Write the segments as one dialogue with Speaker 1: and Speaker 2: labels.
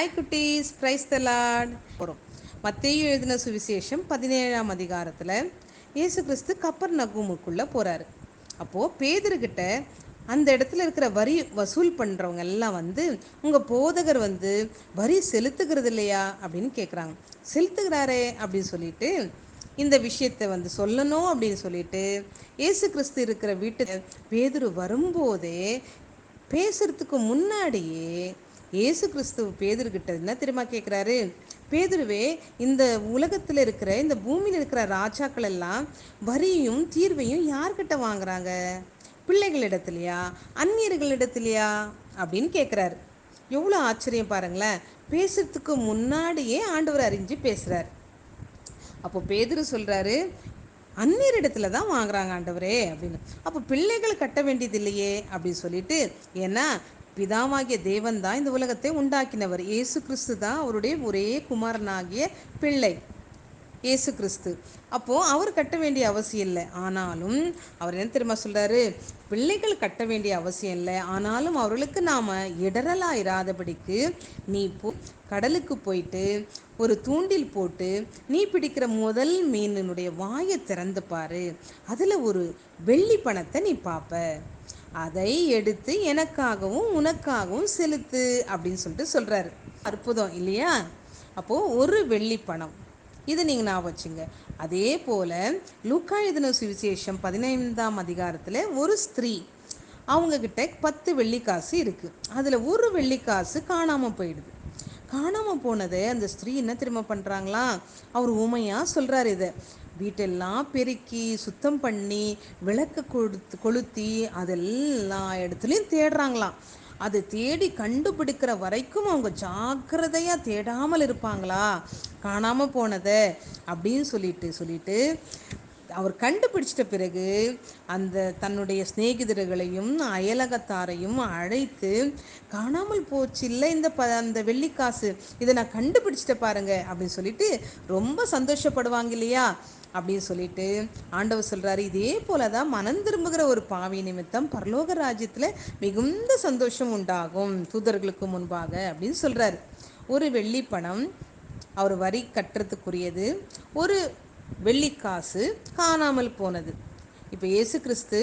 Speaker 1: Hi குட்டீஸ், praise the Lord. போகிறோம். மத்தேயு எழுதின சுவிசேஷம் 17ஆம் அதிகாரத்தில் இயேசு கிறிஸ்து கப்பர்நகூமுக்குள்ளே போகிறாரு. அப்போது பேதுருக்கிட்ட அந்த இடத்துல இருக்கிற வரி வசூல் பண்ணுறவங்க எல்லாம் உங்கள் போதகர் வரி செலுத்துகிறது இல்லையா அப்படின்னு கேட்குறாங்க. செலுத்துகிறாரே அப்படின்னு சொல்லிட்டு இந்த விஷயத்தை சொல்லணும் அப்படின்னு சொல்லிட்டு இயேசு கிறிஸ்து இருக்கிற வீட்டு பேதுரு வரும்போதே பேசுறதுக்கு முன்னாடியே இயேசு கிறிஸ்து பேதுருக்கிட்ட என்ன தெரியுமா கேட்குறாரு? பேதுருவே, இந்த உலகத்தில் இருக்கிற இந்த பூமியில் இருக்கிற ராஜாக்கள் எல்லாம் வரியும் தீர்வையும் யார்கிட்ட வாங்குறாங்க? பிள்ளைகளிடத்துலையா, அந்நியர்களிடத்துலையா அப்படின்னு கேட்குறாரு. எவ்வளோ ஆச்சரியம் பாருங்களேன். பேசுறதுக்கு முன்னாடியே ஆண்டவர் அறிஞ்சு பேசுகிறார். அப்போ பேதுரு சொல்கிறாரு, அந்நியரிடத்துல தான் வாங்குறாங்க ஆண்டவரே அப்படின்னு. அப்போ பிள்ளைகள் கட்ட வேண்டியது இல்லையே அப்படின்னு சொல்லிட்டு, ஏன்னா பிதாவாகிய தேவன் தான் இந்த உலகத்தை உண்டாக்கினவர். இயேசு கிறிஸ்து தான் அவருடைய ஒரே குமாரனாகிய பிள்ளை இயேசு கிறிஸ்து. அப்போது அவர் கட்ட வேண்டிய அவசியம் இல்லை. ஆனாலும் அவர் என்ன தெரியுமா சொல்கிறாரு? பிள்ளைகள் கட்ட வேண்டிய அவசியம் இல்லை, ஆனாலும் அவர்களுக்கு நாம் இடரலாக இராதபடிக்கு நீ கடலுக்கு போயிட்டு ஒரு தூண்டில் போட்டு நீ பிடிக்கிற முதல் மீனினுடைய வாயை திறந்து பாரு, அதில் ஒரு வெள்ளி பணத்தை நீ பார்ப்ப, அதை எடுத்து எனக்காகவும் உனக்காகவும் செலுத்து அப்படின்னு சொல்லிட்டு சொல்கிறாரு. அற்புதம் இல்லையா? அப்போது ஒரு வெள்ளி பணம், இதை நீங்கள் ஞாபகம் வச்சுங்க. அதே போல் லூக்கா எழுதின சுவிசேஷம் 15ஆம் அதிகாரத்தில் ஒரு ஸ்திரீ, அவங்கக்கிட்ட 10 வெள்ளிக்காசு இருக்குது. அதில் ஒரு வெள்ளிக்காசு காணாமல் போயிடுது. காணாமல் போனதை அந்த ஸ்திரீ என்ன திரும்ப பண்ணுறாங்களாம்? அவர் ஊமையாக சொல்கிறார். இதை வீட்டெல்லாம் பெருக்கி சுத்தம் பண்ணி விளக்கு கொளுத்தி அதெல்லாம் இடத்துலையும் தேடுறாங்களாம். அதை தேடி கண்டுபிடிக்கிற வரைக்கும் அவங்க ஜாக்கிரதையாக தேடாமல் இருப்பாங்களா காணாமல் போனதை அப்படின்னு சொல்லிட்டு அவர் கண்டுபிடிச்சிட்ட பிறகு அந்த தன்னுடைய சிநேகிதர்களையும் அயலகத்தாரையும் அழைத்து, காணாமல் போச்சு இல்லை அந்த வெள்ளிக்காசு, இதை நான் கண்டுபிடிச்சிட்ட பாருங்க அப்படின்னு சொல்லிட்டு ரொம்ப சந்தோஷப்படுவாங்க இல்லையா? அப்படின்னு சொல்லிட்டு ஆண்டவர் சொல்கிறாரு, இதே போல தான் மனம் திரும்புகிற ஒரு பாவி நிமித்தம் பரலோக ராஜ்யத்தில் மிகுந்த சந்தோஷம் உண்டாகும் தூதர்களுக்கு முன்பாக அப்படின்னு சொல்கிறாரு. ஒரு வெள்ளி பணம் அவர் வரி கட்டுறதுக்குரியது, ஒரு வெள்ளிக்காசு காணாமல் போனது. இப்போ இயேசு கிறிஸ்து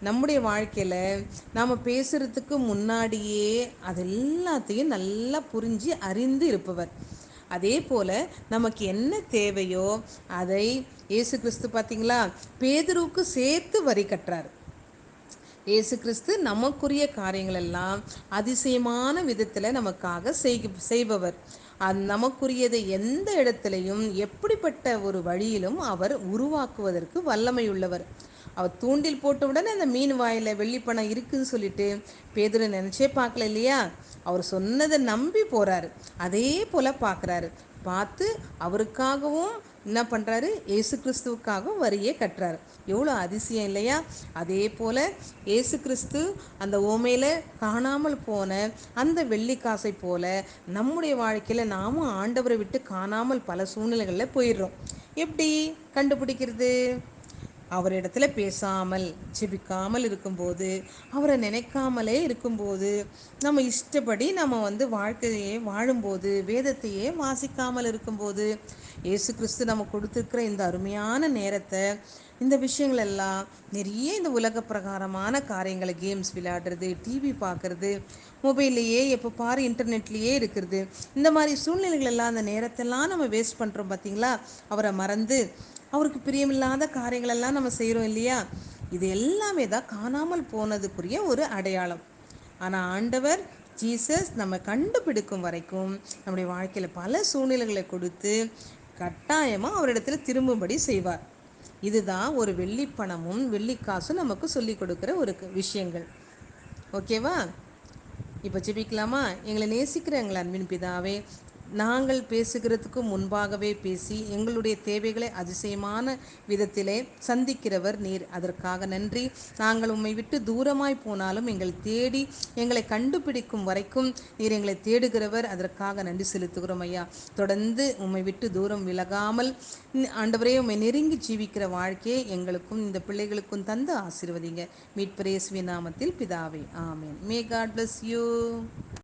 Speaker 1: நம்முடைய வாழ்க்கையில் நாம் பேசுகிறதுக்கு முன்னாடியே அது எல்லாத்தையும் நல்லா புரிஞ்சு அறிந்து இருப்பவர். அதே போல் நமக்கு என்ன தேவையோ அதை இயேசு கிறிஸ்து பார்த்தீங்களா, பேதுருவுக்கு சேர்த்து வரி கட்டுறாரு. இயேசு கிறிஸ்து நமக்குரிய காரியங்கள் எல்லாம் அதிசயமான விதத்தில் நமக்காக செய்பவர். நமக்குரியதை எந்த இடத்துலையும் எப்படிப்பட்ட ஒரு வழியிலும் அவர் உருவாக்குவதற்கு வல்லமையுள்ளவர். அவர் தூண்டில் போட்ட உடனே அந்த மீன் வாயில் வெள்ளிப்பணம் இருக்குதுன்னு சொல்லிட்டு பேதுரு நினச்சே பார்க்கல இல்லையா? அவர் சொன்னதை நம்பி போகிறாரு. அதே போல் பார்க்குறாரு. பார்த்து அவருக்காகவும் என்ன பண்ணுறாரு? இயேசு கிறிஸ்துவுக்காகவும் வரியே கட்டுறாரு. எவ்வளோ அதிசயம் இல்லையா? அதே போல் இயேசு கிறிஸ்து அந்த ஓமையில் காணாமல் போன அந்த வெள்ளிக்காசை போல நம்முடைய வாழ்க்கையில் நாமும் ஆண்டவரை விட்டு காணாமல் பல சூழ்நிலைகளில் போயிடுறோம். எப்படி கண்டுபிடிக்கிறது? அவரிடத்துல பேசாமல் ஜெபிக்காமல் இருக்கும்போது, அவரை நினைக்காமலே இருக்கும்போது, நம்ம இஷ்டப்படி நம்ம வாழ்க்கையே வாழும்போது, வேதத்தையே வாசிக்காமல் இருக்கும்போது, இயேசு கிறிஸ்து நம்ம கொடுத்துருக்கிற இந்த அருமையான நேரத்தை, இந்த விஷயங்கள் எல்லாம் நிறைய இந்த உலக பிரகாரமான காரியங்களை, கேம்ஸ் விளையாடுறது, டிவி பார்க்குறது, மொபைல்லையே எப்போ பாரு இன்டர்நெட்லேயே இருக்கிறது, இந்த மாதிரி சூழ்நிலைகள் எல்லாம் அந்த நேரத்தெல்லாம் நம்ம வேஸ்ட் பண்ணுறோம் பார்த்தீங்களா? அவரை மறந்து அவருக்கு பிரியமில்லாத காரியங்களெல்லாம் நம்ம செய்கிறோம் இல்லையா? இது எல்லாமே தான் காணாமல் போனதுக்குரிய ஒரு அடையாளம். ஆனால் ஆண்டவர் ஜீசஸ் நம்ம கண்டுபிடிக்கும் வரைக்கும் நம்முடைய வாழ்க்கையில் பல சூழ்நிலைகளை கொடுத்து கட்டாயமாக அவரிடத்துல திரும்பும்படி செய்வார். இதுதான் ஒரு வெள்ளிப்பணமும் வெள்ளிக்காசும் நமக்கு சொல்லி கொடுக்குற ஒரு விஷயங்கள். ஓகேவா? இப்போ ஜெபிக்கலாமா? எங்களை நேசிக்கிற எங்கள் அன்பின் பிதாவே, நாங்கள் பேசுகிறதுக்கு முன்பாகவே பேசி எங்களுடைய தேவைகளை அதிசயமான விதத்திலே சந்திக்கிறவர் நீர். அதற்காக நன்றி. நாங்கள் உம்மை விட்டு தூரமாய் போனாலும் எங்களை தேடி எங்களை கண்டுபிடிக்கும் வரைக்கும் நீர் எங்களை தேடுகிறவர். அதற்காக நன்றி செலுத்துகிறோம் ஐயா. தொடர்ந்து உம்மை விட்டு தூரம் விலகாமல் ஆண்டவரே உம்மை நெருங்கி ஜீவிக்கிற வாழ்க்கையை எங்களுக்கும் இந்த பிள்ளைகளுக்கும் தந்து ஆசீர்வதிங்க. மீட்பர் இயேசுவின் நாமத்தில் பிதாவே, ஆமென். May God bless you.